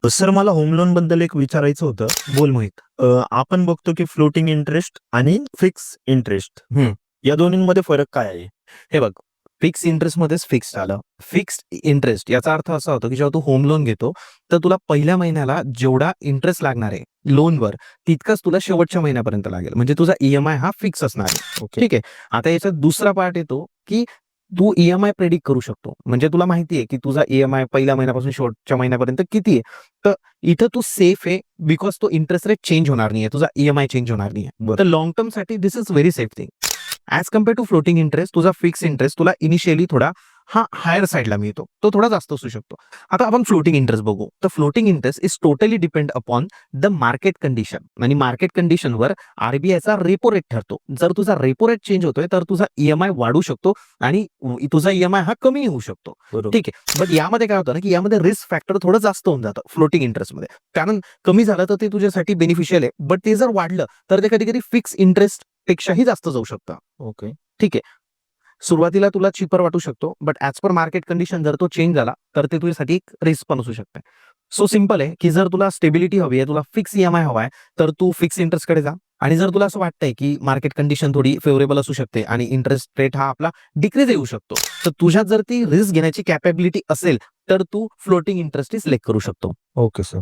Sir मला home loan बद्दल एक विचारायचं होतं. बोल मोहित. आपण बघतो की फ्लोटिंग इंटरेस्ट आणि फिक्स इंटरेस्ट या दोन्हींमध्ये फरक काय आहे? हे बघ, फिक्स इंटरेस्ट मध्येच फिक्स आलं. फिक्स्ड इंटरेस्ट याचा अर्थ असा होतो की जेव्हा तू होम लोन घेतो तर तुला पहिल्या महिन्याला जेवढा इंटरेस्ट लागणार आहे लोनवर तितकाच तुला शेवटच्या महिन्यापर्यंत लागेल. म्हणजे तुझा ईएमआय हा फिक्स असणार आहे. ओके. ठीक आहे. आता याचा दुसरा पार्ट येतो की तू ईएमआय प्रेडिक्ट करू शकतो. म्हणजे तुला माहिती आहे की तुझा ईएमआय पहिल्या महिन्यापासून शेवटच्या महिन्यापर्यंत किती आहे. तर इथं तू सेफ आहे बिकॉज तो इंटरेस्ट रेट चेंज होणार नाहीये, तुझा ईएमआय चेंज होणार नाहीये. बरं. तर लॉंग टर्म साठी this is very safe thing. As compared to floating interest तुझा फिक्स इंटरेस्ट तुला इनिशियली थोडा हायर साईडला मिळतो, तो थोडा जास्त असू शकतो. आता आपण फ्लोटिंग इंटरेस्ट बघू. तर floating interest is totally depend upon the market condition आणि मार्केट कंडिशनवर आरबीआयचा रेपो रेट ठरतो. जर तुझा रेपो रेट चेंज होतोय तर तुझा ईएमआय वाढू शकतो आणि तुझा ईएमआय हा कमी होऊ शकतो. बरोबर. ठीक आहे. बट यामध्ये काय होतं ना की यामध्ये रिस्क फॅक्टर थोडं जास्त होऊन जातं फ्लोटिंग इंटरेस्टमध्ये. कारण कमी झालं तर ते तुझ्यासाठी बेनिफिशियल आहे, बट ते जर वाढलं तर ते कधी कधी फिक्स इंटरेस्ट पेक्षाही जास्त जाऊ शकतं. ओके. ठीक आहे. सुरुवातीला तुला चिपर वाटू शकतो, but as per market condition जर तो चेंज झाला तर ते तुझ्यासाठी एक रिस्क पण असू शकते. सो सिंपल आहे की जर तुला स्टेबिलिटी हवी आहे, तुला फिक्स ईएमआय हवा आहे, तर तू फिक्स इंटरेस्टकडे जा. आणि जर तुला असं वाटतंय की मार्केट कंडिशन थोडी फेवरेबल असू शकते आणि इंटरेस्ट रेट हा आपला डिक्रीज येऊ शकतो, तर तुझ्यात जर ती रिस्क घेण्याची कॅपेबिलिटी असेल तर तू फ्लोटिंग इंटरेस्ट सिलेक्ट करू शकतो. Okay sir.